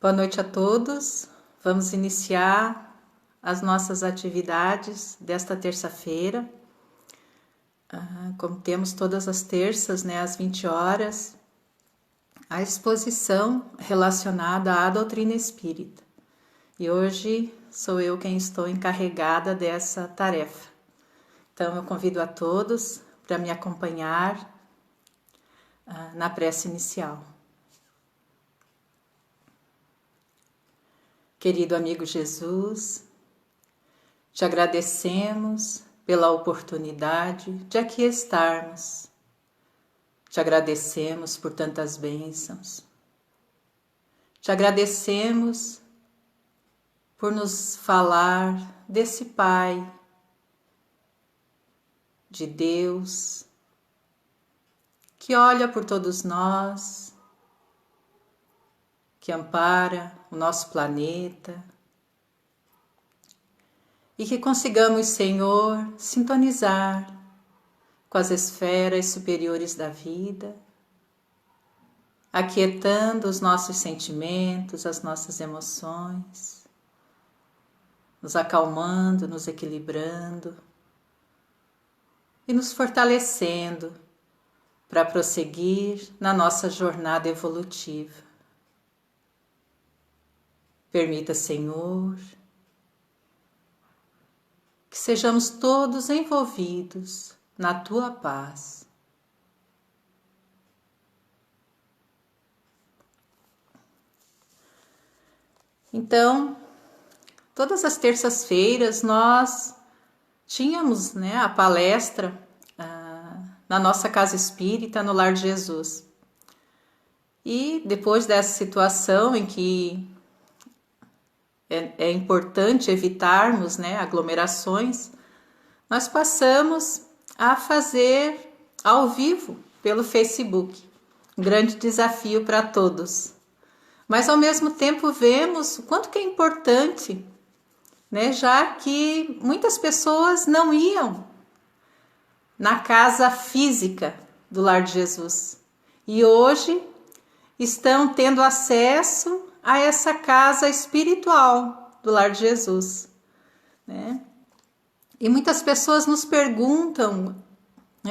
Boa noite a todos. Vamos iniciar as nossas atividades desta terça-feira. Como temos todas as terças, às 20 horas, a exposição relacionada à doutrina espírita. E hoje sou eu quem estou encarregada dessa tarefa. Então eu convido a todos para me acompanhar na prece inicial. Querido amigo Jesus, te agradecemos pela oportunidade de aqui estarmos. Te agradecemos por tantas bênçãos. Te agradecemos por nos falar desse Pai, de Deus, que olha por todos nós, que ampara o nosso planeta e que consigamos, Senhor, sintonizar com as esferas superiores da vida, aquietando os nossos sentimentos, as nossas emoções, nos acalmando, nos equilibrando e nos fortalecendo para prosseguir na nossa jornada evolutiva. Permita, Senhor, que sejamos todos envolvidos na Tua paz. Então, todas as terças-feiras nós tínhamos a palestra na nossa casa espírita, no Lar de Jesus. E depois dessa situação em que é importante evitarmos aglomerações, nós passamos a fazer ao vivo pelo Facebook. Um grande desafio para todos. Mas ao mesmo tempo vemos o quanto que é importante, já que muitas pessoas não iam na casa física do Lar de Jesus. E hoje estão tendo acesso a essa casa espiritual do Lar de Jesus, E muitas pessoas nos perguntam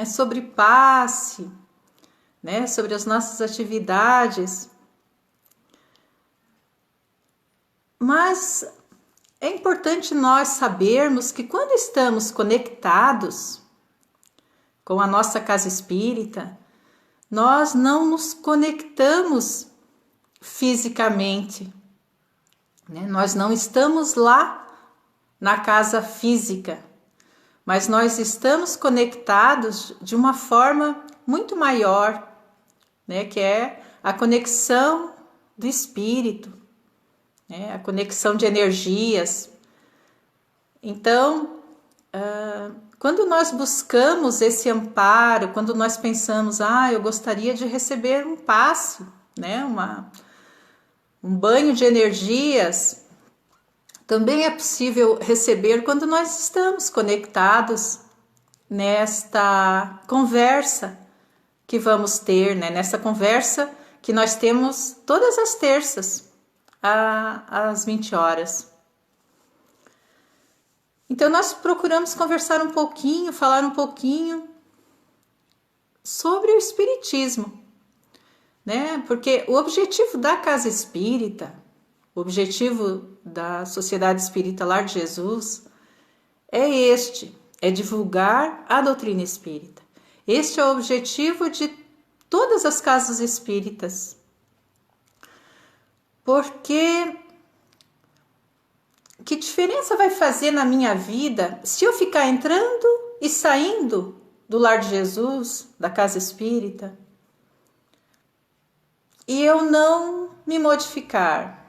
sobre passe, sobre as nossas atividades. Mas é importante nós sabermos que quando estamos conectados com a nossa casa espírita, nós não nos conectamos fisicamente, Nós não estamos lá na casa física, mas nós estamos conectados de uma forma muito maior, que é a conexão do espírito, a conexão de energias. Então, quando nós buscamos esse amparo, quando nós pensamos, eu gostaria de receber um passe, um banho de energias, também é possível receber quando nós estamos conectados nesta conversa que vamos ter, nessa conversa que nós temos todas as terças, às 20 horas. Então nós procuramos conversar um pouquinho, falar um pouquinho sobre o Espiritismo, Porque o objetivo da Casa Espírita, o objetivo da Sociedade Espírita Lar de Jesus é divulgar a doutrina espírita. Este é o objetivo de todas as casas espíritas. Porque que diferença vai fazer na minha vida se eu ficar entrando e saindo do Lar de Jesus, da Casa Espírita, e eu não me modificar,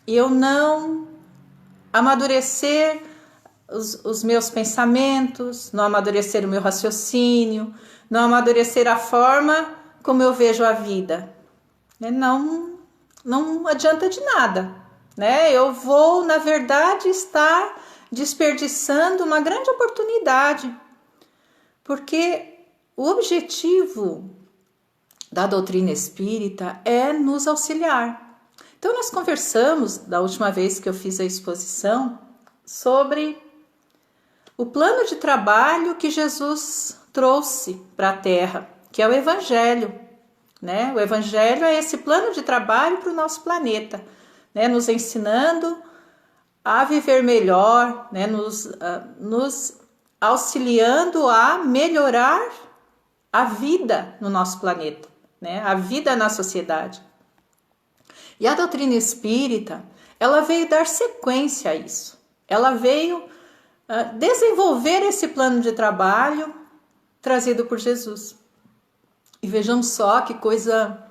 e eu não amadurecer os meus pensamentos, não amadurecer o meu raciocínio, não amadurecer a forma como eu vejo a vida? Não adianta de nada, Eu vou, na verdade, estar desperdiçando uma grande oportunidade, porque o objetivo da doutrina espírita é nos auxiliar. Então nós conversamos, da última vez que eu fiz a exposição, sobre o plano de trabalho que Jesus trouxe para a Terra, que é o Evangelho, né? O Evangelho é esse plano de trabalho para o nosso planeta, né? Nos ensinando a viver melhor, né? Nos auxiliando a melhorar a vida no nosso planeta, né? A vida na sociedade. E a doutrina espírita, ela veio dar sequência a isso. Ela veio desenvolver esse plano de trabalho trazido por Jesus. E vejamos só que coisa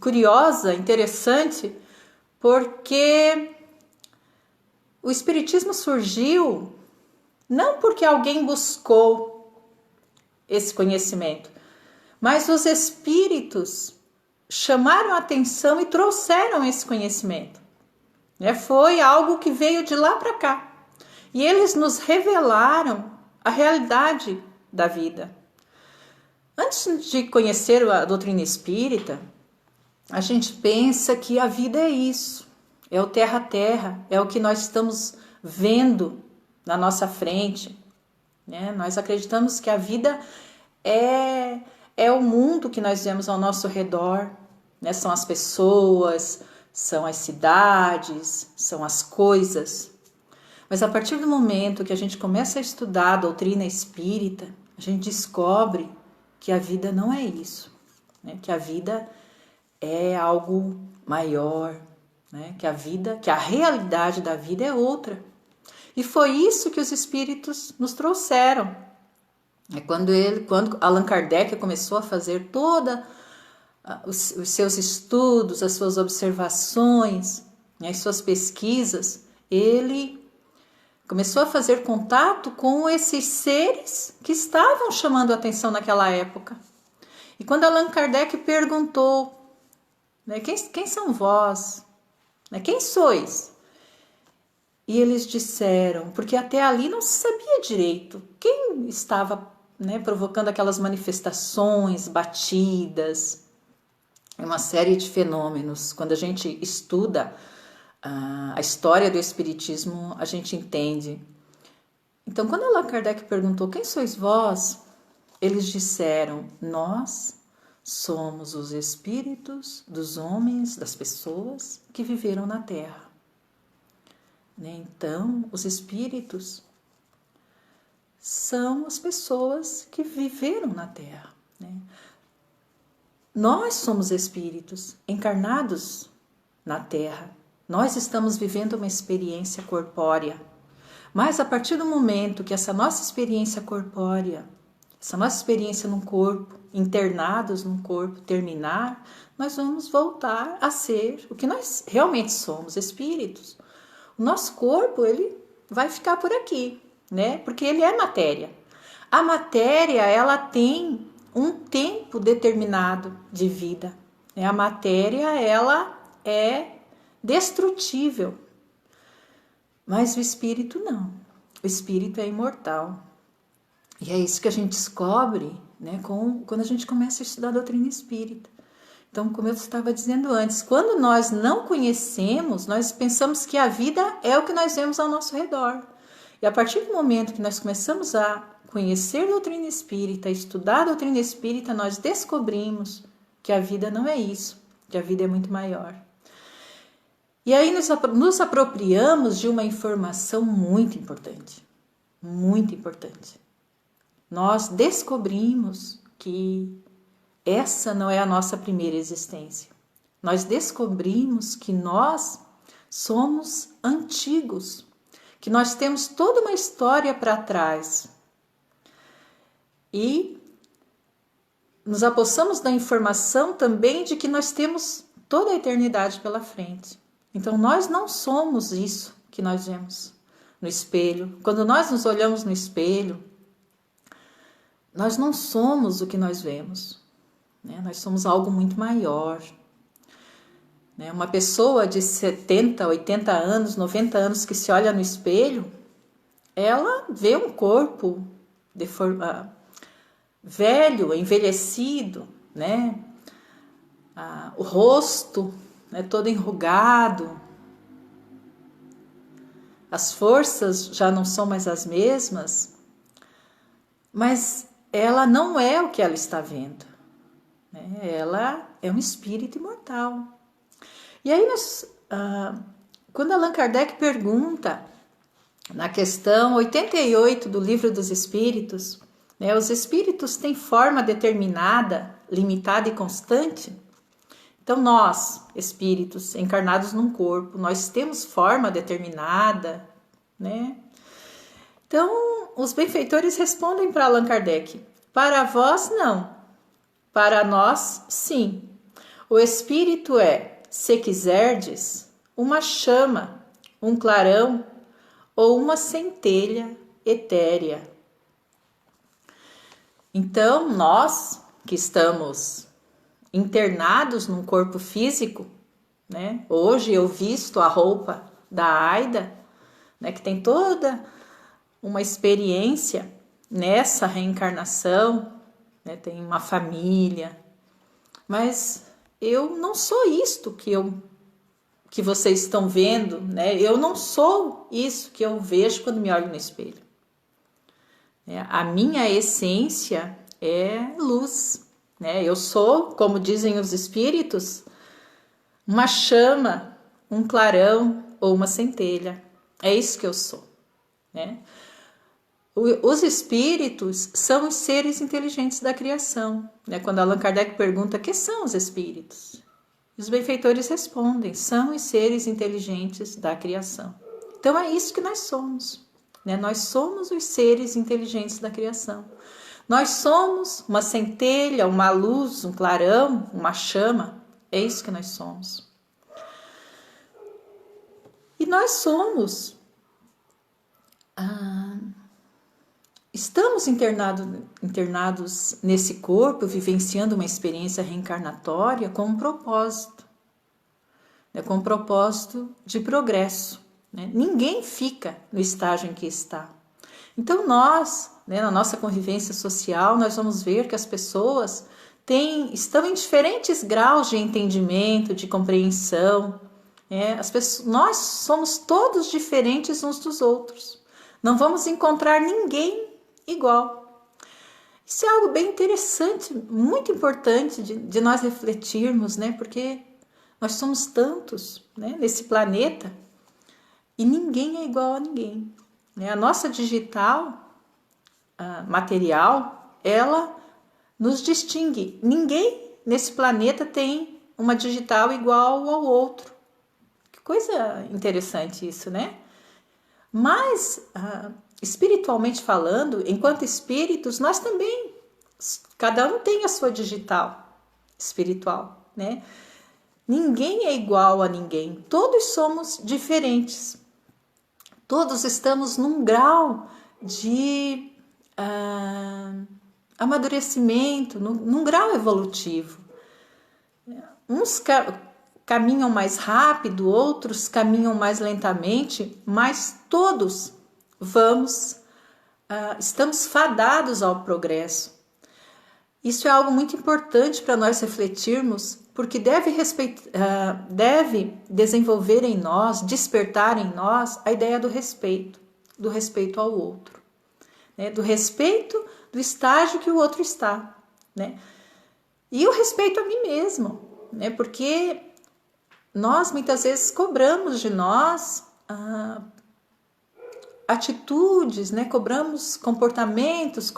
curiosa, interessante, porque o Espiritismo surgiu não porque alguém buscou esse conhecimento, mas os espíritos chamaram a atenção e trouxeram esse conhecimento. Foi algo que veio de lá para cá. E eles nos revelaram a realidade da vida. Antes de conhecer a doutrina espírita, a gente pensa que a vida é isso. É o terra-terra, é o que nós estamos vendo na nossa frente. Né? Nós acreditamos que a vida é o mundo que nós vemos ao nosso redor. Né? São as pessoas, são as cidades, são as coisas. Mas a partir do momento que a gente começa a estudar a doutrina espírita, a gente descobre que a vida não é isso, né? Que a vida é algo maior, né? Que a realidade da vida é outra. E foi isso que os espíritos nos trouxeram. Quando Allan Kardec começou a fazer toda os seus estudos, as suas observações, né, as suas pesquisas, ele começou a fazer contato com esses seres que estavam chamando a atenção naquela época. E quando Allan Kardec perguntou, né, quem são vós? Né, quem sois? E eles disseram, porque até ali não se sabia direito quem estava, né, provocando aquelas manifestações, batidas, uma série de fenômenos. Quando a gente estuda a história do Espiritismo, a gente entende. Então, quando Allan Kardec perguntou, quem sois vós? Eles disseram, nós somos os espíritos dos homens, das pessoas que viveram na Terra. Então, os espíritos são as pessoas que viveram na Terra. Nós somos espíritos encarnados na Terra. Nós estamos vivendo uma experiência corpórea. Mas a partir do momento que essa nossa experiência corpórea, essa nossa experiência num corpo, internados num corpo, terminar, nós vamos voltar a ser o que nós realmente somos, espíritos. O nosso corpo, ele vai ficar por aqui, né? Porque ele é matéria. A matéria, ela tem um tempo determinado de vida. A matéria, ela é destrutível. Mas o espírito não. O espírito é imortal. E é isso que a gente descobre, né, quando a gente começa a estudar a doutrina espírita. Então, como eu estava dizendo antes, quando nós não conhecemos, nós pensamos que a vida é o que nós vemos ao nosso redor. E a partir do momento que nós começamos a conhecer a doutrina espírita, estudar a doutrina espírita, nós descobrimos que a vida não é isso, que a vida é muito maior. E aí nos apropriamos de uma informação muito importante, muito importante. Nós descobrimos que essa não é a nossa primeira existência. Nós descobrimos que nós somos antigos, que nós temos toda uma história para trás. E nos apossamos da informação também de que nós temos toda a eternidade pela frente. Então nós não somos isso que nós vemos no espelho. Quando nós nos olhamos no espelho, nós não somos o que nós vemos. Nós somos algo muito maior. Uma pessoa de 70, 80 anos, 90 anos que se olha no espelho, ela vê um corpo velho, envelhecido, o rosto né, todo enrugado, as forças já não são mais as mesmas, mas ela não é o que ela está vendo, né? Ela é um espírito imortal. E aí, quando Allan Kardec pergunta, na questão 88 do Livro dos Espíritos, né, os espíritos têm forma determinada, limitada e constante? Então, nós, espíritos encarnados num corpo, nós temos forma determinada, né? Então, os benfeitores respondem para Allan Kardec: para vós, não. Para nós, sim. O espírito é, se quiserdes, uma chama, um clarão ou uma centelha etérea. Então, nós que estamos internados num corpo físico, né? Hoje eu visto a roupa da Aida, né, que tem toda uma experiência nessa reencarnação, né, tem uma família, mas eu não sou isto que vocês estão vendo, né? Eu não sou isso que eu vejo quando me olho no espelho. A minha essência é luz, né? Eu sou, como dizem os espíritos, uma chama, um clarão ou uma centelha. É isso que eu sou, né? Os espíritos são os seres inteligentes da criação, né? Quando Allan Kardec pergunta o que são os espíritos, os benfeitores respondem: são os seres inteligentes da criação. Então é isso que nós somos, né? Nós somos os seres inteligentes da criação. Nós somos uma centelha, uma luz, um clarão, uma chama. É isso que nós somos. E nós somos... estamos internados nesse corpo, vivenciando uma experiência reencarnatória com um propósito, né? Com um propósito de progresso, né? Ninguém fica no estágio em que está. Então nós, né, na nossa convivência social, nós vamos ver que as pessoas estão em diferentes graus de entendimento, de compreensão. Nós somos todos diferentes uns dos outros. Não vamos encontrar ninguém igual. Isso é algo bem interessante, muito importante de nós refletirmos, né? Porque nós somos tantos, né, nesse planeta e ninguém é igual a ninguém. A nossa digital material, ela nos distingue. Ninguém nesse planeta tem uma digital igual ao outro. Que coisa interessante isso, né? Mas, espiritualmente falando, enquanto espíritos, nós também, cada um tem a sua digital espiritual, né? Ninguém é igual a ninguém, todos somos diferentes. Todos estamos num grau de amadurecimento, num grau evolutivo. Uns caminham mais rápido, outros caminham mais lentamente, mas todos estamos fadados ao progresso. Isso é algo muito importante para nós refletirmos, porque deve desenvolver em nós, despertar em nós a ideia do respeito ao outro, né? Do respeito do estágio que o outro está, né? E o respeito a mim mesmo, né? Porque nós muitas vezes cobramos de nós atitudes, né? Cobramos comportamentos,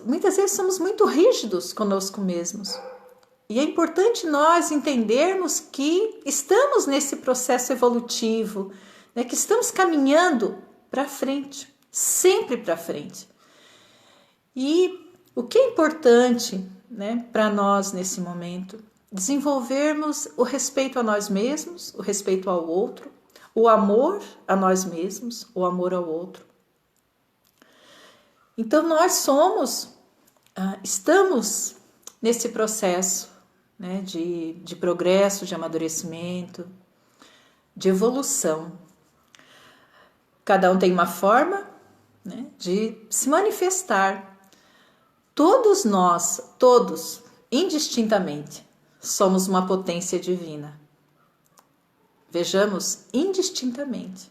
muitas vezes somos muito rígidos conosco mesmos. E é importante nós entendermos que estamos nesse processo evolutivo, né? Que estamos caminhando para frente, sempre para frente. E o que é importante, né, para nós nesse momento? Desenvolvermos o respeito a nós mesmos, o respeito ao outro, o amor a nós mesmos, o amor ao outro. Então nós estamos nesse processo, né, de progresso, de amadurecimento, de evolução. Cada um tem uma forma, né, de se manifestar. Todos nós, indistintamente, somos uma potência divina. Vejamos indistintamente.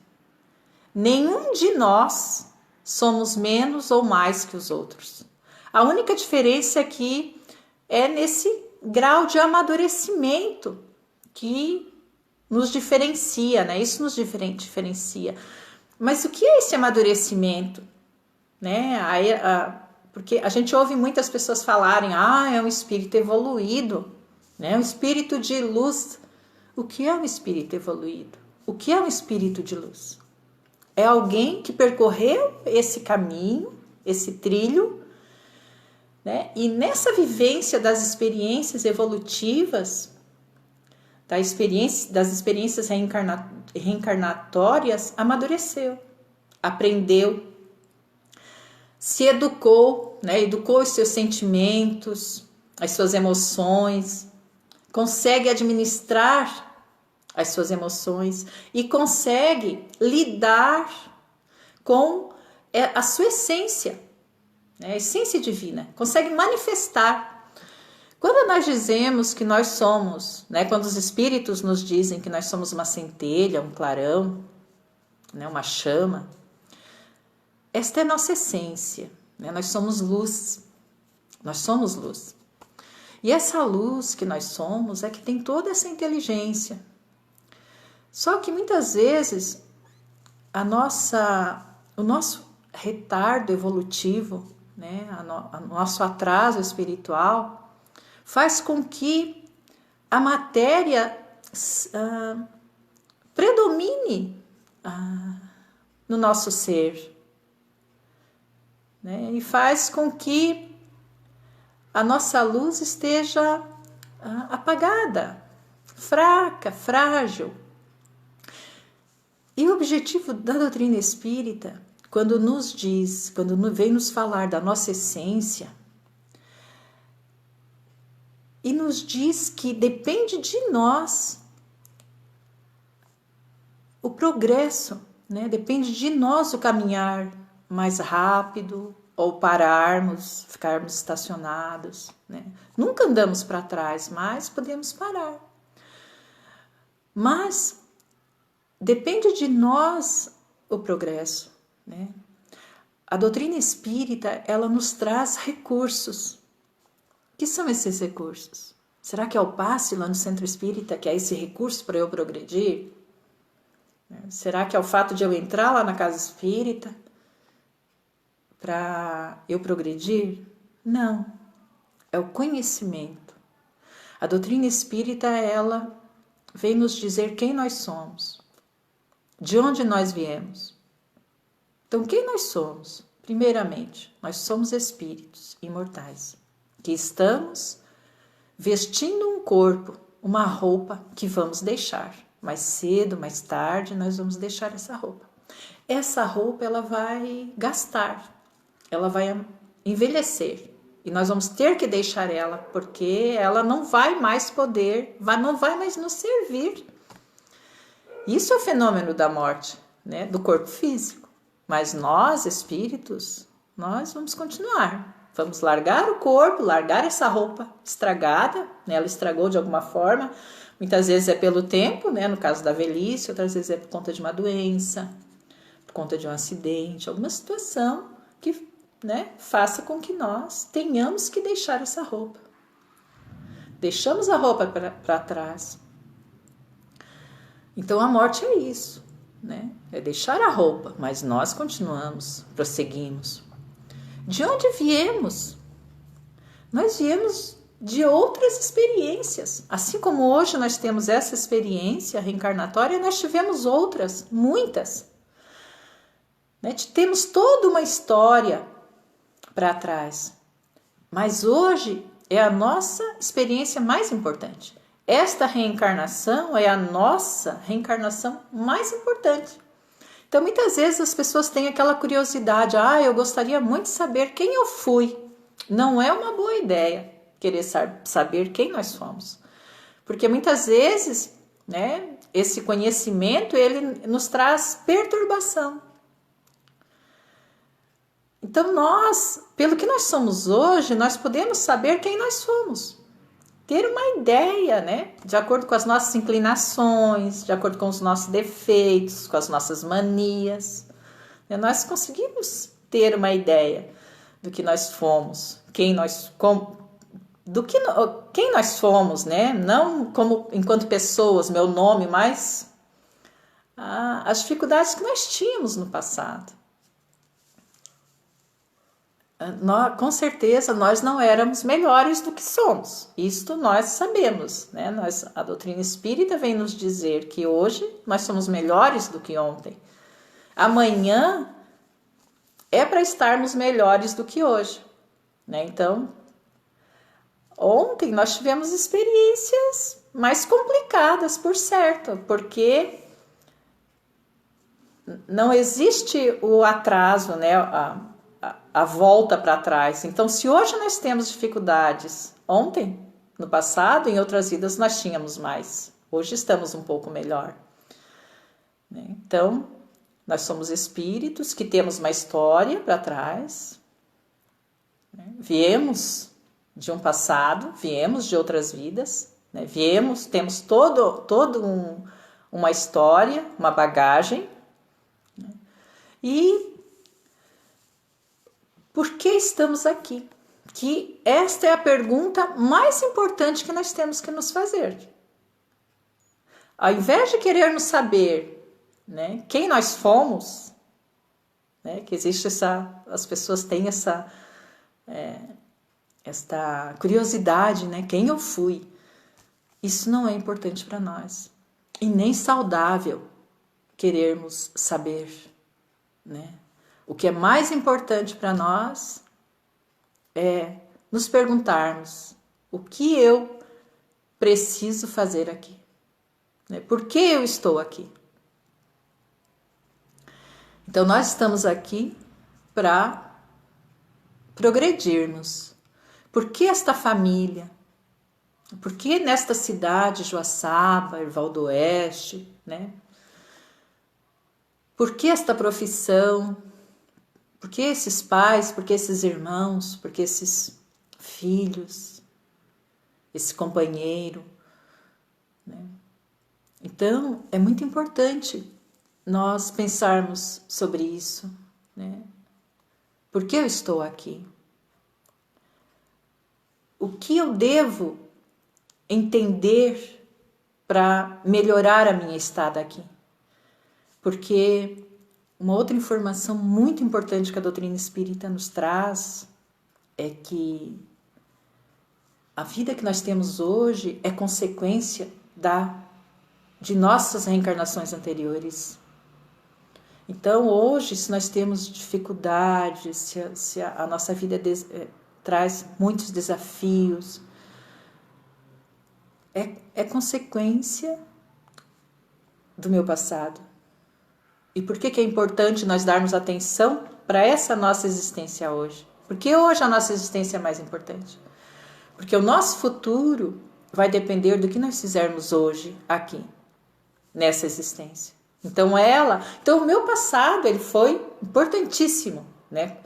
Nenhum de nós somos menos ou mais que os outros. A única diferença aqui é nesse grau de amadurecimento que nos diferencia, né? Isso nos diferencia. Mas o que é esse amadurecimento? Né? Porque a gente ouve muitas pessoas falarem, é um espírito evoluído, né? Um espírito de luz. O que é um espírito evoluído? O que é um espírito de luz? É alguém que percorreu esse caminho, esse trilho, né? E nessa vivência das experiências evolutivas, das experiências reencarnatórias, amadureceu, aprendeu, se educou, né? Educou os seus sentimentos, as suas emoções, consegue administrar as suas emoções e consegue lidar com a sua essência, né? A essência divina, consegue manifestar. Quando nós dizemos que nós somos, né? Quando os espíritos nos dizem que nós somos uma centelha, um clarão, né? Uma chama, esta é a nossa essência, né? Nós somos luz, nós somos luz. E essa luz que nós somos é que tem toda essa inteligência. Só que muitas vezes o nosso retardo evolutivo, né, o nosso atraso espiritual, faz com que a matéria predomine no nosso ser, né, e faz com que a nossa luz esteja apagada, fraca, frágil. E o objetivo da doutrina espírita, quando vem nos falar da nossa essência, e nos diz que depende de nós o progresso, né? Depende de nós o caminhar mais rápido ou pararmos, ficarmos estacionados, né? Nunca andamos para trás, mas podemos parar. Mas depende de nós o progresso, né? A doutrina espírita, ela nos traz recursos. O que são esses recursos? Será que é o passe lá no centro espírita que é esse recurso para eu progredir? Será que é o fato de eu entrar lá na casa espírita para eu progredir? Não, é o conhecimento. A doutrina espírita, ela vem nos dizer quem nós somos. De onde nós viemos? Então, quem nós somos? Primeiramente, nós somos espíritos imortais, que estamos vestindo um corpo, uma roupa que vamos deixar. Mais cedo, mais tarde, nós vamos deixar essa roupa. Essa roupa, ela vai gastar, ela vai envelhecer. E nós vamos ter que deixar ela, porque ela não vai mais não vai mais nos servir. Isso é o fenômeno da morte, né, do corpo físico. Mas nós, espíritos, nós vamos continuar. Vamos largar o corpo, largar essa roupa estragada, né, ela estragou de alguma forma. Muitas vezes é pelo tempo, né, no caso da velhice, outras vezes é por conta de uma doença, por conta de um acidente, alguma situação que, né, faça com que nós tenhamos que deixar essa roupa. Deixamos a roupa para trás. Então a morte é isso, né? É deixar a roupa, mas nós continuamos, prosseguimos. De onde viemos? Nós viemos de outras experiências. Assim como hoje nós temos essa experiência reencarnatória, nós tivemos outras, muitas. Né? Temos toda uma história para trás. Mas hoje é a nossa experiência mais importante. Esta reencarnação é a nossa reencarnação mais importante. Então, muitas vezes as pessoas têm aquela curiosidade, eu gostaria muito de saber quem eu fui. Não é uma boa ideia querer saber quem nós somos. Porque muitas vezes, né, esse conhecimento, ele nos traz perturbação. Então, pelo que nós somos hoje, nós podemos saber quem nós somos. ter uma ideia, né? De acordo com as nossas inclinações, de acordo com os nossos defeitos, com as nossas manias. Nós conseguimos ter uma ideia do que nós fomos, quem nós fomos, né? Não como enquanto pessoas, meu nome, mas as dificuldades que nós tínhamos no passado. Com certeza nós não éramos melhores do que somos. Isto nós sabemos, né? A doutrina espírita vem nos dizer que hoje nós somos melhores do que ontem. Amanhã é para estarmos melhores do que hoje, né? Então, ontem nós tivemos experiências mais complicadas, por certo, porque não existe o atraso, né? A volta para trás. Então, se hoje nós temos dificuldades, ontem, no passado, em outras vidas nós tínhamos mais. Hoje estamos um pouco melhor. Então, nós somos espíritos que temos uma história para trás. Viemos de um passado, viemos de outras vidas, né? Temos uma história, uma bagagem. Né? E por que estamos aqui? Que esta é a pergunta mais importante que nós temos que nos fazer. Ao invés de querermos saber, né, quem nós fomos, né, que existe as pessoas têm esta curiosidade, né, quem eu fui. Isso não é importante para nós. E nem saudável querermos saber, né? O que é mais importante para nós é nos perguntarmos o que eu preciso fazer aqui, né? Por que eu estou aqui? Então, nós estamos aqui para progredirmos. Por que esta família? Por que nesta cidade, Joaçaba, Erval do Oeste, né? Por que esta profissão? Por que esses pais, por que esses irmãos, por que esses filhos, esse companheiro, né? Então, é muito importante nós pensarmos sobre isso, né? Por que eu estou aqui? O que eu devo entender para melhorar a minha estada aqui? Porque uma outra informação muito importante que a doutrina espírita nos traz é que a vida que nós temos hoje é consequência de nossas reencarnações anteriores. Então, hoje, se nós temos dificuldades, se a nossa vida traz muitos desafios, é consequência do meu passado. E por que é importante nós darmos atenção para essa nossa existência hoje? Porque hoje a nossa existência é mais importante. Porque o nosso futuro vai depender do que nós fizermos hoje, aqui, nessa existência. Então o meu passado ele foi importantíssimo, né?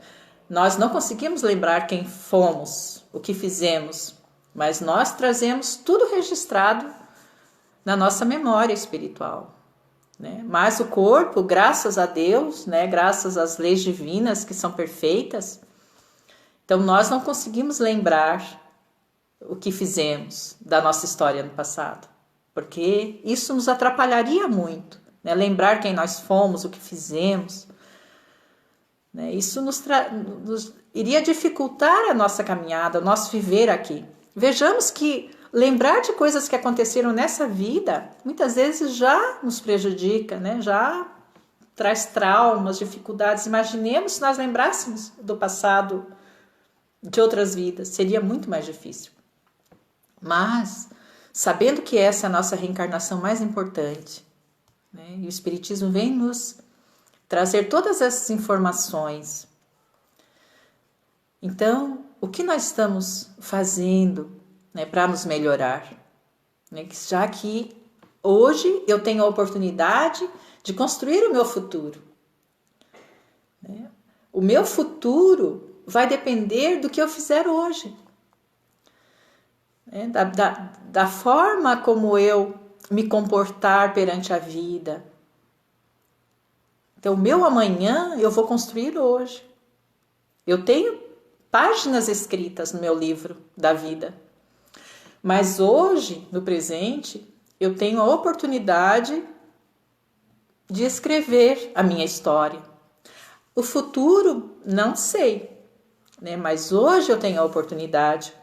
Nós não conseguimos lembrar quem fomos, o que fizemos, mas nós trazemos tudo registrado na nossa memória espiritual. Né? Mas o corpo, graças a Deus, né? Graças às leis divinas que são perfeitas, então nós não conseguimos lembrar o que fizemos da nossa história no passado, porque isso nos atrapalharia muito, né? Lembrar quem nós fomos, o que fizemos, né? Isso nos iria dificultar a nossa caminhada, o nosso viver aqui. Vejamos que lembrar de coisas que aconteceram nessa vida, muitas vezes já nos prejudica, né? Já traz traumas, dificuldades. Imaginemos se nós lembrássemos do passado de outras vidas, seria muito mais difícil. Mas, sabendo que essa é a nossa reencarnação mais importante, né? E o Espiritismo vem nos trazer todas essas informações. Então, o que nós estamos fazendo, né, para nos melhorar, né? Já que hoje eu tenho a oportunidade de construir o meu futuro, né? O meu futuro vai depender do que eu fizer hoje. né? Da forma como eu me comportar perante a vida. Então, o meu amanhã eu vou construir hoje. Eu tenho páginas escritas no meu livro da vida. Mas hoje, no presente, eu tenho a oportunidade de escrever a minha história. O futuro, não sei, né? Mas hoje eu tenho a oportunidade.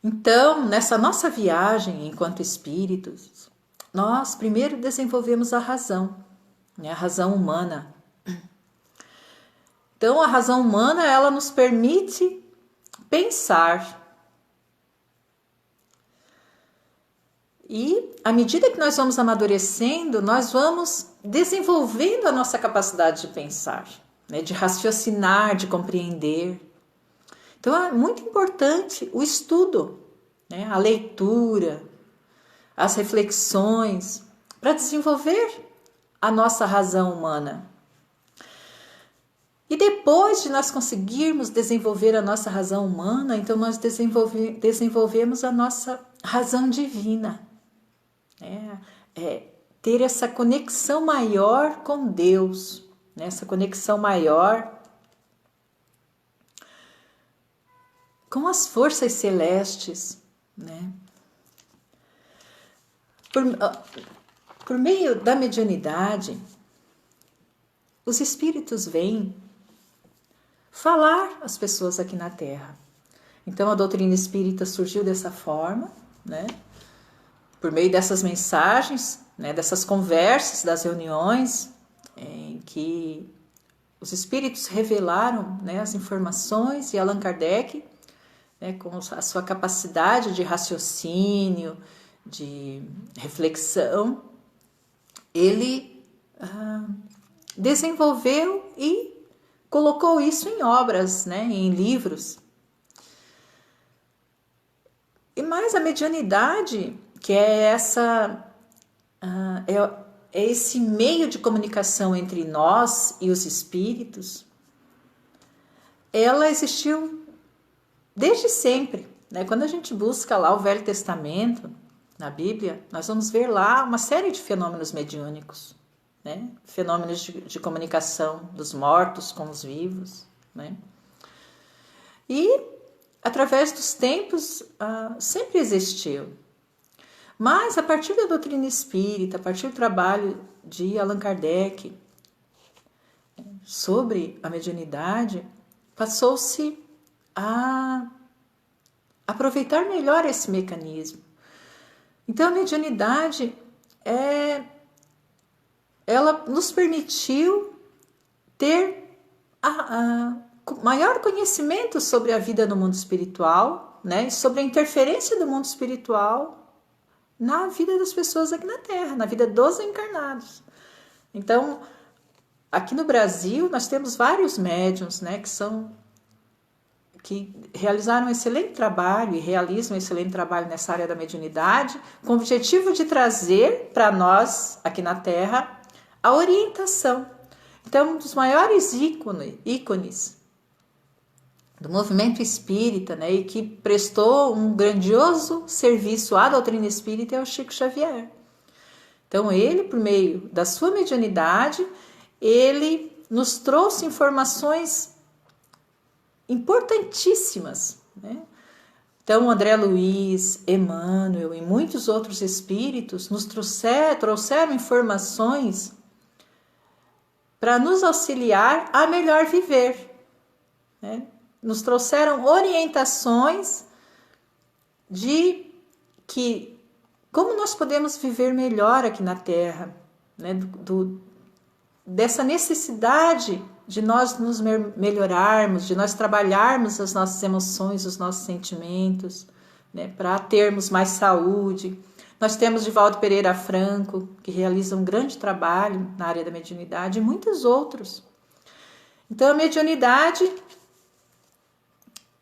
Então, nessa nossa viagem enquanto espíritos, nós primeiro desenvolvemos a razão, né? A razão humana. Então, a razão humana, ela nos permite pensar. E à medida que nós vamos amadurecendo, nós vamos desenvolvendo a nossa capacidade de pensar, né? De raciocinar, de compreender. Então é muito importante o estudo, né? A leitura, as reflexões, para desenvolver a nossa razão humana. E depois de nós conseguirmos desenvolver a nossa razão humana, então nós desenvolvemos a nossa razão divina. Ter essa conexão maior com Deus, né? Essa conexão maior com as forças celestes, né? Por meio da mediunidade, os espíritos vêm falar às pessoas aqui na Terra. Então a doutrina espírita surgiu dessa forma, né? Por meio dessas mensagens, né? Dessas conversas, das reuniões, em que os espíritos revelaram, né, as informações, e Allan Kardec, né, com a sua capacidade de raciocínio, de reflexão, ele desenvolveu e colocou isso em obras, né, em livros. E mais a mediunidade, que é esse meio de comunicação entre nós e os espíritos, ela existiu desde sempre, né? Quando a gente busca lá o Velho Testamento, na Bíblia, nós vamos ver lá uma série de fenômenos mediúnicos, né? Fenômenos de comunicação dos mortos com os vivos, né? E através dos tempos sempre existiu. Mas a partir da doutrina espírita, a partir do trabalho de Allan Kardec sobre a mediunidade, passou-se a aproveitar melhor esse mecanismo. Então a mediunidade ela nos permitiu ter maior conhecimento sobre a vida no mundo espiritual, né? E sobre a interferência do mundo espiritual na vida das pessoas aqui na Terra, na vida dos encarnados. Então, aqui no Brasil, nós temos vários médiuns, né, que realizaram um excelente trabalho e realizam um excelente trabalho nessa área da mediunidade, com o objetivo de trazer para nós, aqui na Terra, a orientação. Então, um dos maiores ícones do movimento espírita, né, e que prestou um grandioso serviço à doutrina espírita, é o Chico Xavier. Então ele, por meio da sua mediunidade, ele nos trouxe informações importantíssimas, né? Então André Luiz, Emmanuel e muitos outros espíritos nos trouxeram informações para nos auxiliar a melhor viver, né? Nos trouxeram orientações de como nós podemos viver melhor aqui na Terra, né? Dessa necessidade de nós nos melhorarmos, de nós trabalharmos as nossas emoções, os nossos sentimentos, né? Para termos mais saúde. Nós temos Divaldo Pereira Franco, que realiza um grande trabalho na área da mediunidade, e muitos outros. Então a mediunidade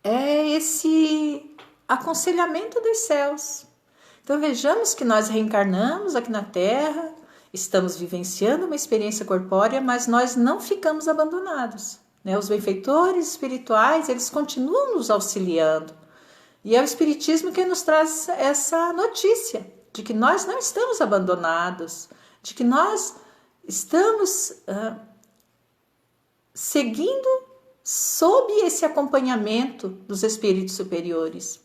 é esse aconselhamento dos céus. Então vejamos que nós reencarnamos aqui na Terra, estamos vivenciando uma experiência corpórea, mas nós não ficamos abandonados, né? Os benfeitores espirituais, eles continuam nos auxiliando, E é o Espiritismo que nos traz essa notícia de que nós não estamos abandonados, de que nós estamos seguindo sob esse acompanhamento dos espíritos superiores.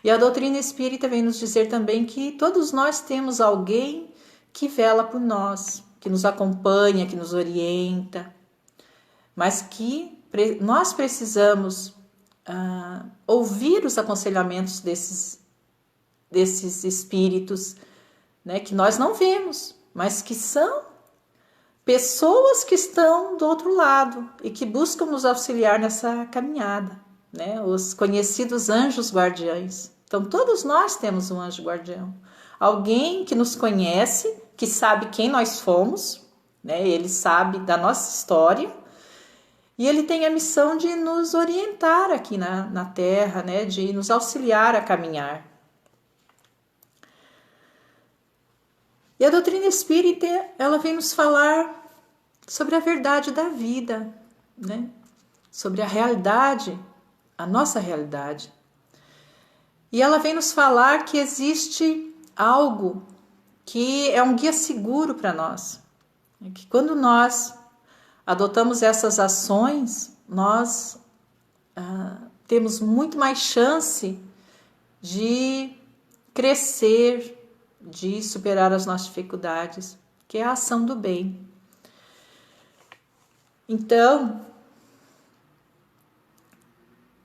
E a doutrina espírita vem nos dizer também que todos nós temos alguém que vela por nós, que nos acompanha, que nos orienta, mas que nós precisamos ouvir os aconselhamentos desses espíritos, né, que nós não vemos, mas que são pessoas que estão do outro lado e que buscam nos auxiliar nessa caminhada, né? Os conhecidos anjos guardiães. Então, todos nós temos um anjo guardião. Alguém que nos conhece, que sabe quem nós fomos, né? Ele sabe da nossa história e ele tem a missão de nos orientar aqui na Terra, né? De nos auxiliar a caminhar. E a doutrina espírita, ela vem nos falar sobre a verdade da vida, né? Sobre a realidade, a nossa realidade. E ela vem nos falar que existe algo que é um guia seguro para nós. Que quando nós adotamos essas ações, nós temos muito mais chance de crescer, de superar as nossas dificuldades, que é a ação do bem. Então,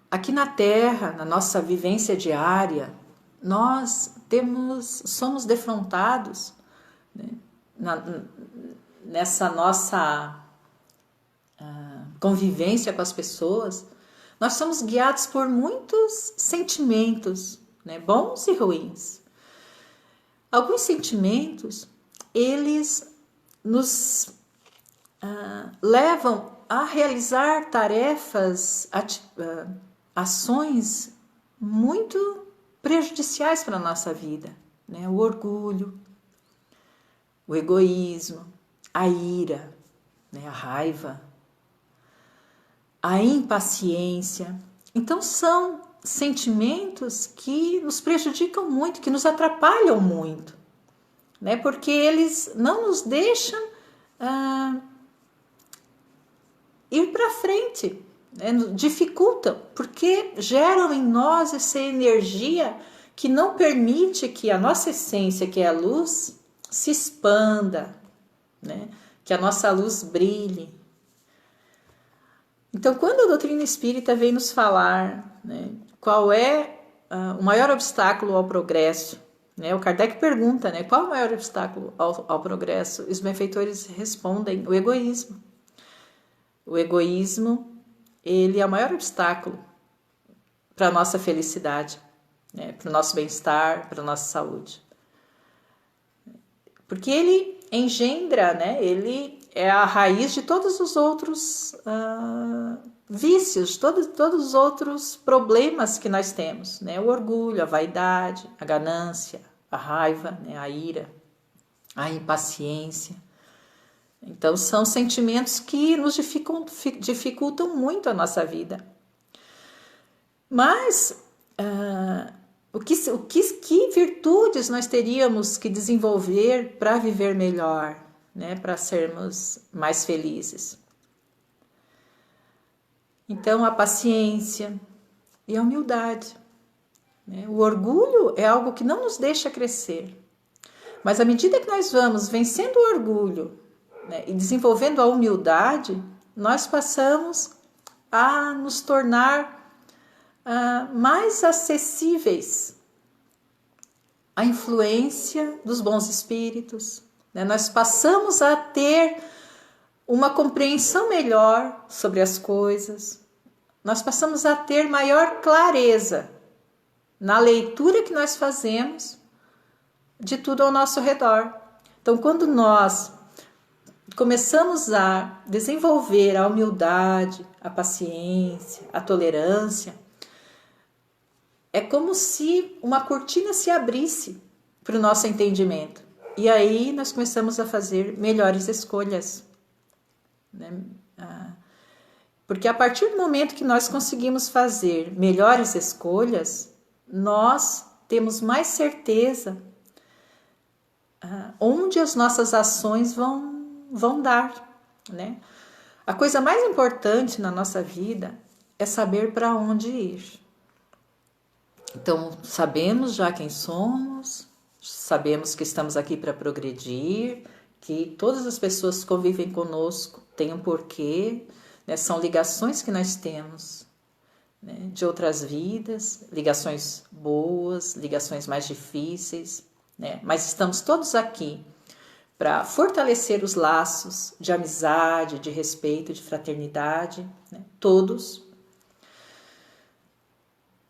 aqui na Terra, na nossa vivência diária, nós somos defrontados, né, nessa nossa convivência com as pessoas, nós somos guiados por muitos sentimentos, né, bons e ruins. Alguns sentimentos, eles nos levam a realizar tarefas, ações muito prejudiciais para a nossa vida, né? O orgulho, o egoísmo, a ira, né? A raiva, a impaciência. Então são sentimentos que nos prejudicam muito, que nos atrapalham muito, né? Porque eles não nos deixam ir para frente, né? Dificultam, porque geram em nós essa energia que não permite que a nossa essência, que é a luz, se expanda, né? Que a nossa luz brilhe. Então, quando a doutrina espírita vem nos falar, né, qual é o maior obstáculo ao progresso, né? O Kardec pergunta, né, qual é o maior obstáculo ao progresso? Os benfeitores respondem: o egoísmo. O egoísmo, ele é o maior obstáculo para a nossa felicidade, né, para o nosso bem-estar, para a nossa saúde. Porque ele engendra, né, ele é a raiz de todos os outros vícios, todos os outros problemas que nós temos, né? O orgulho, a vaidade, a ganância, a raiva, né? A ira, a impaciência. Então, são sentimentos que nos dificultam muito a nossa vida. Mas, que virtudes nós teríamos que desenvolver para viver melhor, né? Para sermos mais felizes? Então, a paciência e a humildade, né? O orgulho é algo que não nos deixa crescer. Mas à medida que nós vamos vencendo o orgulho, né, e desenvolvendo a humildade, nós passamos a nos tornar mais acessíveis à influência dos bons espíritos, né? Nós passamos a ter uma compreensão melhor sobre as coisas, nós passamos a ter maior clareza na leitura que nós fazemos de tudo ao nosso redor. Então, quando nós começamos a desenvolver a humildade, a paciência, a tolerância, é como se uma cortina se abrisse para o nosso entendimento. E aí nós começamos a fazer melhores escolhas, né? Porque a partir do momento que nós conseguimos fazer melhores escolhas, nós temos mais certeza onde as nossas ações vão dar, né? A coisa mais importante na nossa vida é saber para onde ir. Então, sabemos já quem somos, sabemos que estamos aqui para progredir, que todas as pessoas que convivem conosco têm um porquê, né? São ligações que nós temos, né? De outras vidas, ligações boas, ligações mais difíceis, né? Mas estamos todos aqui para fortalecer os laços de amizade, de respeito, de fraternidade, né? Todos.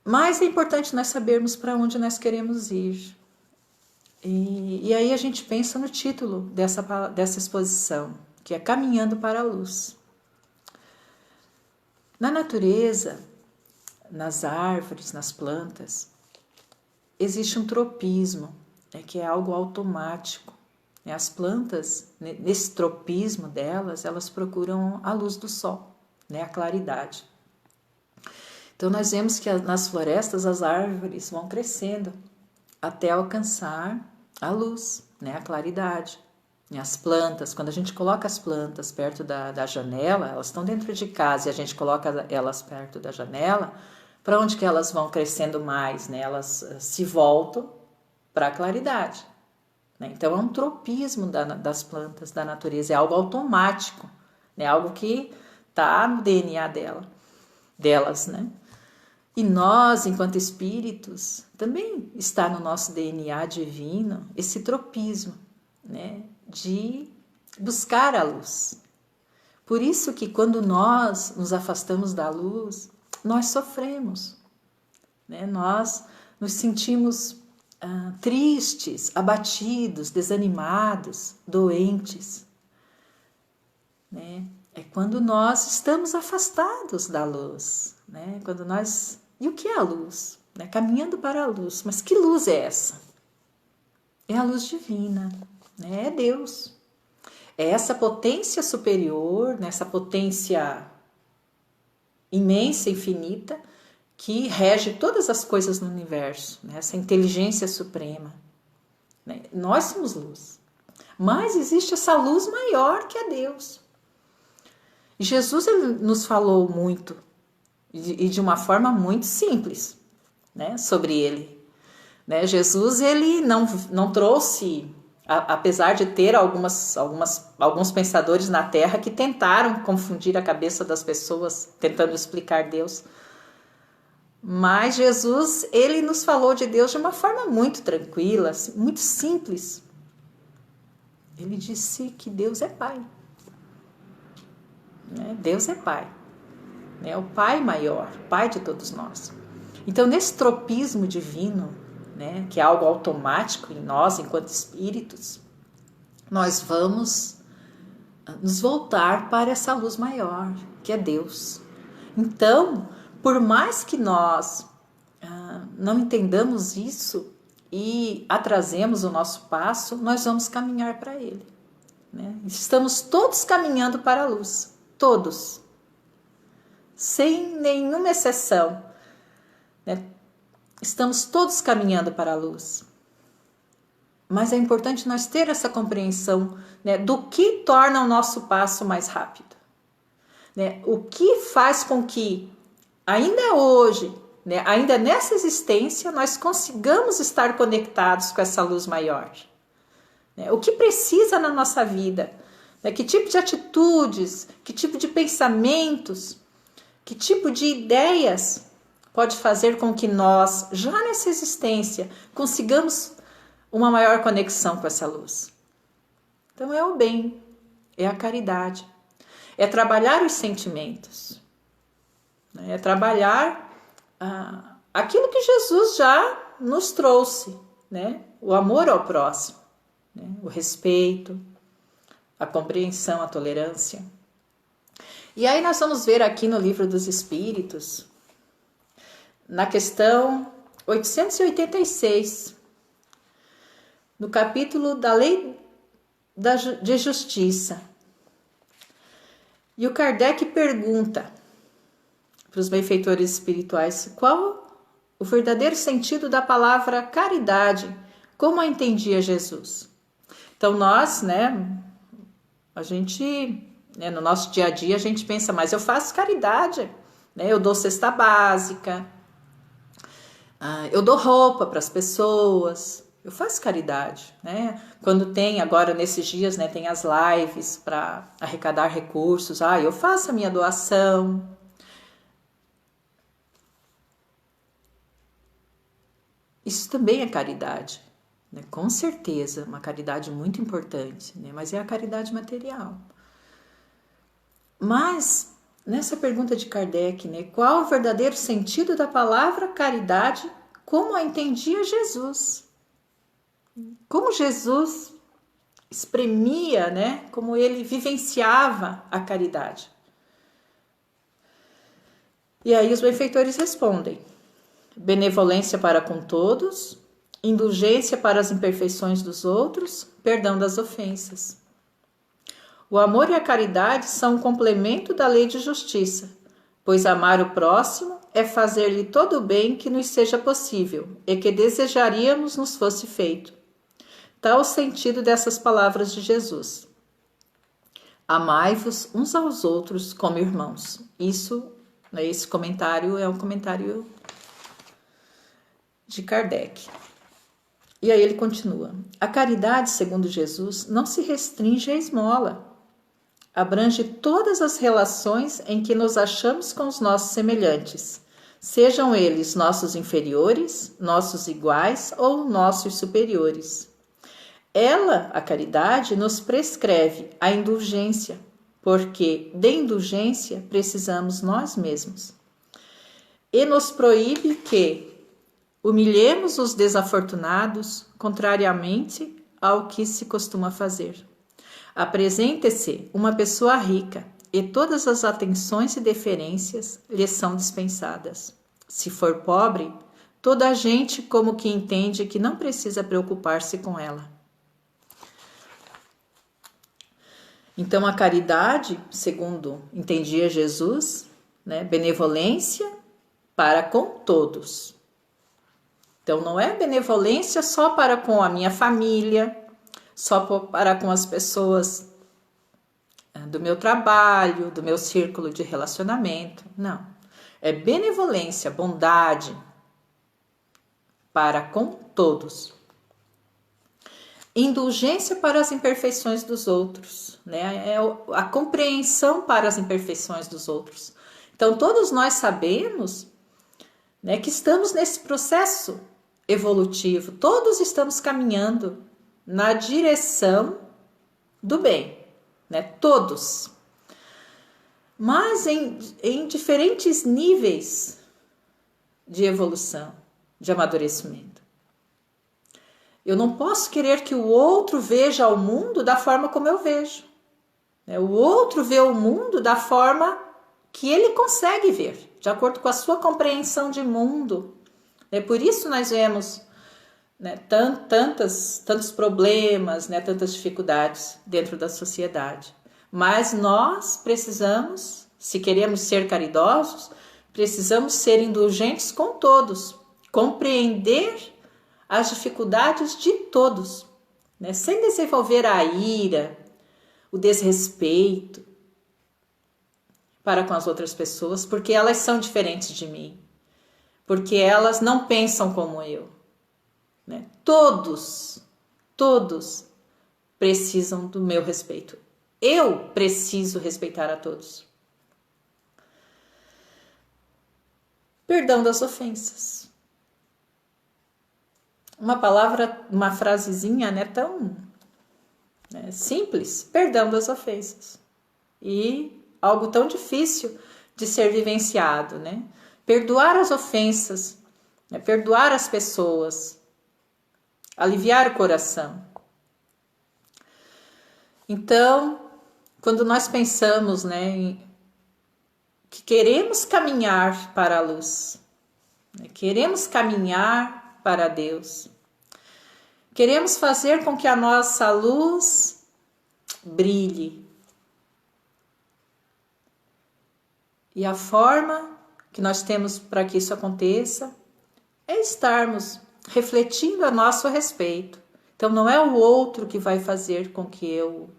Mas é importante nós sabermos para onde nós queremos ir. E aí a gente pensa no título dessa exposição, que é Caminhando para a Luz. Na natureza, nas árvores, nas plantas, existe um tropismo, né, que é algo automático. As plantas, nesse tropismo delas, elas procuram a luz do sol, né, a claridade. Então nós vemos que nas florestas as árvores vão crescendo até alcançar a luz, né, a claridade. E as plantas, quando a gente coloca as plantas perto da janela, elas estão dentro de casa e a gente coloca elas perto da janela, para onde que elas vão crescendo mais, né? Elas se voltam para a claridade, né? Então é um tropismo das plantas, da natureza, é algo automático, né? Algo que está no DNA delas, né? E nós, enquanto espíritos, também está no nosso DNA divino esse tropismo, né, de buscar a luz. Por isso que quando nós nos afastamos da luz, nós sofremos, né? Nós nos sentimos tristes, abatidos, desanimados, doentes, né? É quando nós estamos afastados da luz, né? Quando nós... E o que é a luz? Né? Caminhando para a luz. Mas que luz é essa? É a luz divina, né? É Deus. É essa potência superior, né? Essa potência imensa, infinita, que rege todas as coisas no universo, né? Essa inteligência suprema, né? Nós somos luz. Mas existe essa luz maior que é Deus. E Jesus ele nos falou muito, e de uma forma muito simples, né, sobre ele, né? Jesus ele não trouxe, apesar de ter alguns pensadores na Terra que tentaram confundir a cabeça das pessoas tentando explicar Deus, mas Jesus ele nos falou de Deus de uma forma muito tranquila, muito simples. Ele disse que Deus é Pai, né? Deus é Pai. É o Pai maior, Pai de todos nós. Então, nesse tropismo divino, né, que é algo automático em nós, enquanto espíritos, nós vamos nos voltar para essa luz maior, que é Deus. Então, por mais que nós não entendamos isso e atrasemos o nosso passo, nós vamos caminhar para Ele, né? Estamos todos caminhando para a luz, todos. Sem nenhuma exceção, né? Estamos todos caminhando para a luz. Mas é importante nós ter essa compreensão, né, do que torna o nosso passo mais rápido, né? O que faz com que, ainda hoje, né, ainda nessa existência, nós consigamos estar conectados com essa luz maior, né? O que precisa na nossa vida, né? Que tipo de atitudes, que tipo de pensamentos, que tipo de ideias pode fazer com que nós, já nessa existência, consigamos uma maior conexão com essa luz? Então é o bem, é a caridade, é trabalhar os sentimentos, né? É trabalhar aquilo que Jesus já nos trouxe, né? O amor ao próximo, né? O respeito, a compreensão, a tolerância. E aí nós vamos ver aqui no Livro dos Espíritos, na questão 886, no capítulo da Lei de Justiça. E o Kardec pergunta para os benfeitores espirituais qual o verdadeiro sentido da palavra caridade, como a entendia Jesus. Então nós, a gente, no nosso dia a dia a gente pensa, mas eu faço caridade, eu dou cesta básica, eu dou roupa para as pessoas, eu faço caridade, Quando tem agora nesses dias, tem as lives para arrecadar recursos, eu faço a minha doação. Isso também é caridade, com certeza, uma caridade muito importante, mas é a caridade material. Mas, nessa pergunta de Kardec, qual o verdadeiro sentido da palavra caridade, como a entendia Jesus? Como Jesus exprimia, como ele vivenciava a caridade? E aí os benfeitores respondem: benevolência para com todos, indulgência para as imperfeições dos outros, perdão das ofensas. O amor e a caridade são um complemento da lei de justiça, pois amar o próximo é fazer-lhe todo o bem que nos seja possível e que desejaríamos nos fosse feito. Tal o sentido dessas palavras de Jesus. Amai-vos uns aos outros como irmãos. Esse comentário é um comentário de Kardec. E aí ele continua: a caridade, segundo Jesus, não se restringe à esmola. Abrange todas as relações em que nos achamos com os nossos semelhantes, sejam eles nossos inferiores, nossos iguais ou nossos superiores. Ela, a caridade, nos prescreve a indulgência, porque de indulgência precisamos nós mesmos. E nos proíbe que humilhemos os desafortunados, contrariamente ao que se costuma fazer. Apresente-se uma pessoa rica e todas as atenções e deferências lhe são dispensadas. Se for pobre, toda a gente como que entende que não precisa preocupar-se com ela. Então a caridade, segundo entendia Jesus, benevolência para com todos. Então não é benevolência só para com a minha família, só para com as pessoas do meu trabalho, do meu círculo de relacionamento. Não. É benevolência, bondade para com todos. Indulgência para as imperfeições dos outros, É a compreensão para as imperfeições dos outros. Então todos nós sabemos, que estamos nesse processo evolutivo, todos estamos caminhando na direção do bem, todos. Mas em diferentes níveis de evolução, de amadurecimento. Eu não posso querer que o outro veja o mundo da forma como eu vejo. O outro vê o mundo da forma que ele consegue ver, de acordo com a sua compreensão de mundo. Por isso nós vemos tantos problemas, tantas dificuldades dentro da sociedade. Mas nós precisamos, se queremos ser caridosos, precisamos ser indulgentes com todos, compreender as dificuldades de todos, sem desenvolver a ira, o desrespeito para com as outras pessoas, porque elas são diferentes de mim, porque elas não pensam como eu. Todos precisam do meu respeito. Eu preciso respeitar a todos. Perdão das ofensas. Uma palavra, uma frasezinha, tão simples. Perdão das ofensas. E algo tão difícil de ser vivenciado, Perdoar as ofensas, perdoar as pessoas, aliviar o coração. Então, quando nós pensamos, que queremos caminhar para a luz, queremos caminhar para Deus, queremos fazer com que a nossa luz brilhe. E a forma que nós temos para que isso aconteça é estarmos refletindo a nosso respeito. Então não é o outro que vai fazer com que eu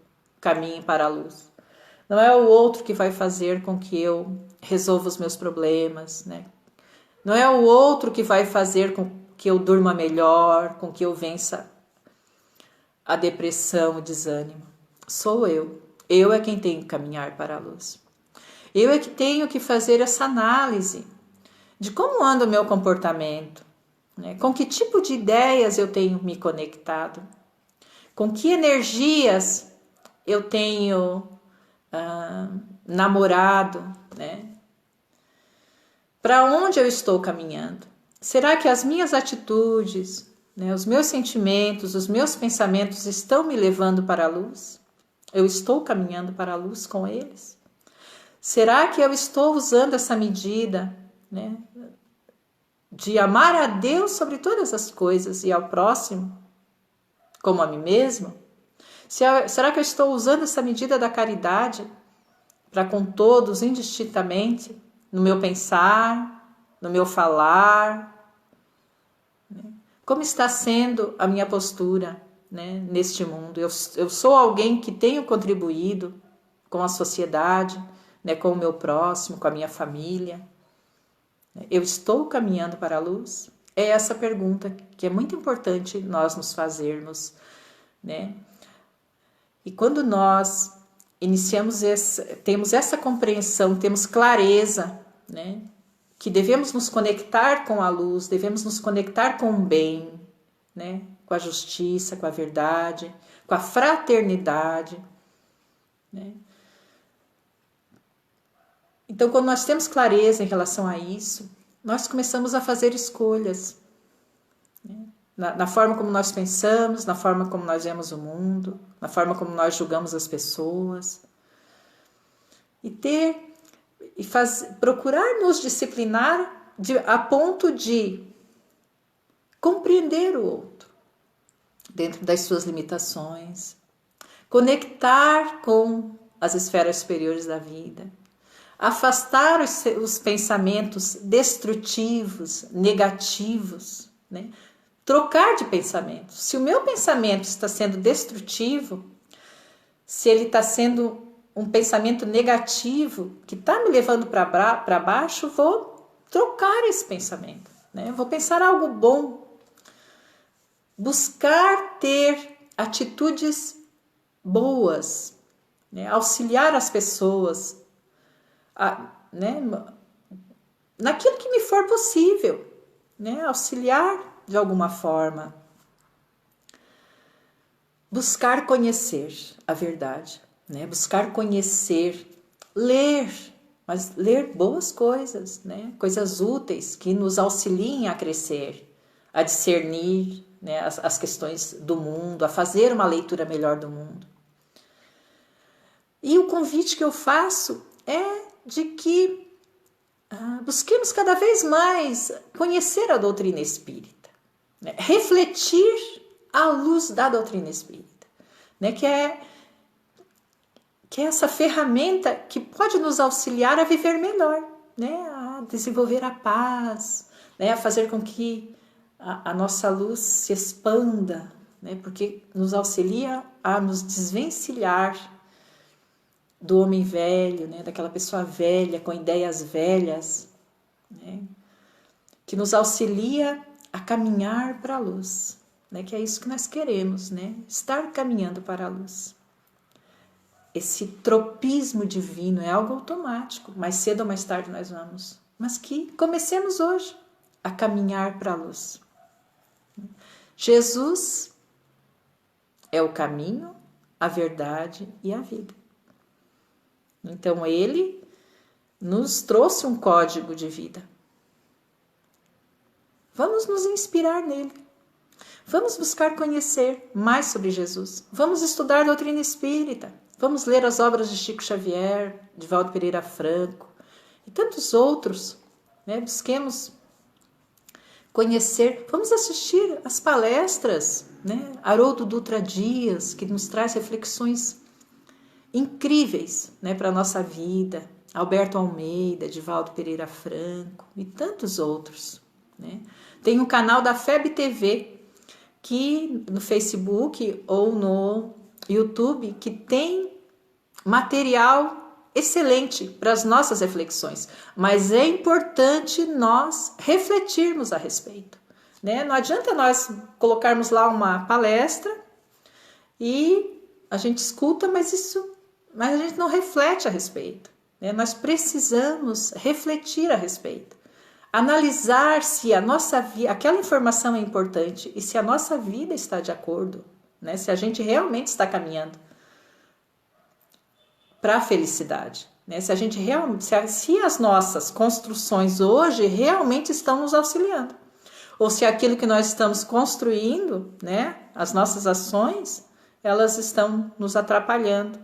caminhe para a luz. Não é o outro que vai fazer com que eu resolva os meus problemas, né? Não é o outro que vai fazer com que eu durma melhor, com que eu vença a depressão, o desânimo. Sou eu. Eu é quem tenho que caminhar para a luz. Eu é que tenho que fazer essa análise de como anda o meu comportamento, né? Com que tipo de ideias eu tenho me conectado, com que energias eu tenho namorado, né? Para onde eu estou caminhando? Será que as minhas atitudes, né, os meus sentimentos, os meus pensamentos estão me levando para a luz? Eu estou caminhando para a luz com eles? Será que eu estou usando essa medida, né, de amar a Deus sobre todas as coisas e ao próximo como a mim mesmo? Será que eu estou usando essa medida da caridade para com todos indistintamente, no meu pensar, no meu falar? Como está sendo a minha postura, né, neste mundo? Eu sou alguém que tenho contribuído com a sociedade, né, com o meu próximo, com a minha família? Eu estou caminhando para a luz? É essa pergunta que é muito importante nós nos fazermos, né? E quando nós temos essa compreensão, temos clareza, né, que devemos nos conectar com a luz, devemos nos conectar com o bem, né, com a justiça, com a verdade, com a fraternidade, né? Então, quando nós temos clareza em relação a isso, nós começamos a fazer escolhas, né? Na forma como nós pensamos, na forma como nós vemos o mundo, na forma como nós julgamos as pessoas. Procurar nos disciplinar a ponto de compreender o outro dentro das suas limitações, conectar com as esferas superiores da vida, afastar os pensamentos destrutivos, negativos, né? Trocar de pensamento. Se o meu pensamento está sendo destrutivo, se ele está sendo um pensamento negativo que está me levando para baixo, vou trocar esse pensamento, né? Vou pensar algo bom, buscar ter atitudes boas, né? Auxiliar as pessoas, né? Naquilo que me for possível, né? Auxiliar de alguma forma. Buscar conhecer a verdade, né? Buscar conhecer, ler, mas ler boas coisas, né? Coisas úteis que nos auxiliem a crescer, a discernir, né, as questões do mundo, a fazer uma leitura melhor do mundo. E o convite que eu faço é de que busquemos cada vez mais conhecer a doutrina espírita, né? Refletir à luz da doutrina espírita, né? Que é essa ferramenta que pode nos auxiliar a viver melhor, né? A desenvolver a paz, né? A fazer com que a nossa luz se expanda, né? Porque nos auxilia a nos desvencilhar do homem velho, né? Daquela pessoa velha, com ideias velhas, né? Que nos auxilia a caminhar para a luz, né? Que é isso que nós queremos, né? Estar caminhando para a luz. Esse tropismo divino é algo automático, mais cedo ou mais tarde nós vamos, mas que comecemos hoje a caminhar para a luz. Jesus é o caminho, a verdade e a vida. Então ele nos trouxe um código de vida. Vamos nos inspirar nele. Vamos buscar conhecer mais sobre Jesus. Vamos estudar a doutrina espírita. Vamos ler as obras de Chico Xavier, de Divaldo Pereira Franco e tantos outros, né? Busquemos conhecer. Vamos assistir às palestras, né? Haroldo Dutra Dias, que nos traz reflexões incríveis, né, para a nossa vida. Alberto Almeida, Divaldo Pereira Franco e tantos outros. né? Tem o canal da FEB TV, que no Facebook ou no YouTube, que tem material excelente para as nossas reflexões, mas é importante nós refletirmos a respeito, né? Não adianta nós colocarmos lá uma palestra e a gente escuta, mas a gente não reflete a respeito, né? Nós precisamos refletir a respeito, analisar se a nossa vida, aquela informação é importante e se a nossa vida está de acordo, né? Se a gente realmente está caminhando para a felicidade, né? Se a gente realmente, se as nossas construções hoje realmente estão nos auxiliando, ou se aquilo que nós estamos construindo, né, as nossas ações, elas estão nos atrapalhando.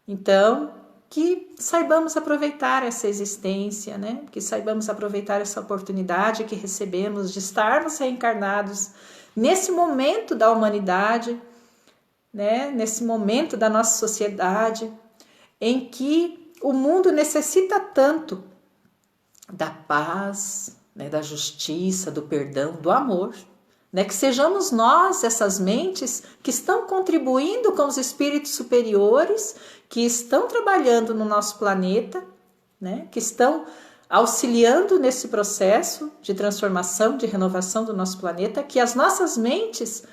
Então, que saibamos aproveitar essa existência, né? Que saibamos aproveitar essa oportunidade que recebemos de estarmos reencarnados nesse momento da humanidade, né? Nesse momento da nossa sociedade, em que o mundo necessita tanto da paz, né? Da justiça, do perdão, do amor, né? Que sejamos nós, essas mentes que estão contribuindo com os espíritos superiores, que estão trabalhando no nosso planeta, né? Que estão auxiliando nesse processo de transformação, de renovação do nosso planeta, que as nossas mentes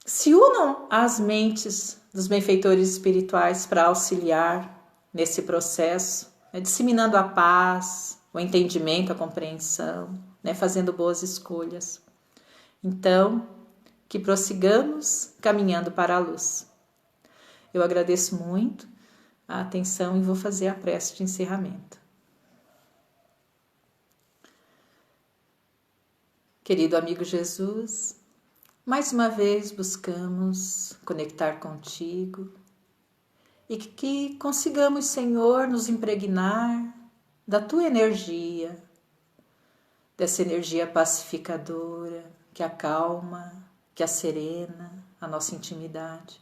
se unam às mentes dos benfeitores espirituais para auxiliar nesse processo, né? Disseminando a paz, o entendimento, a compreensão, né? Fazendo boas escolhas. Então, que prossigamos caminhando para a luz. Eu agradeço muito a atenção e vou fazer a prece de encerramento. Querido amigo Jesus, mais uma vez buscamos conectar contigo e que consigamos, Senhor, nos impregnar da tua energia, dessa energia pacificadora, que acalma, que acerena a nossa intimidade.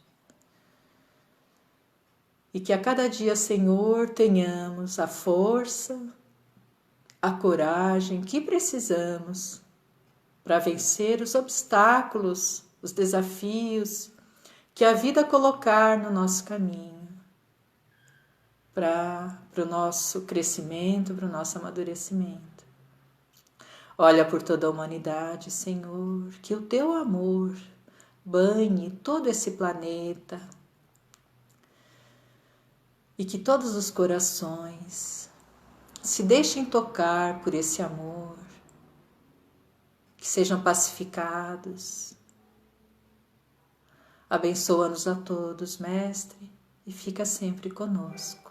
E que a cada dia, Senhor, tenhamos a força, a coragem que precisamos para vencer os obstáculos, os desafios que a vida colocar no nosso caminho, para o nosso crescimento, para o nosso amadurecimento. Olha por toda a humanidade, Senhor, que o teu amor banhe todo esse planeta e que todos os corações se deixem tocar por esse amor, que sejam pacificados. Abençoa-nos a todos, Mestre, e fica sempre conosco.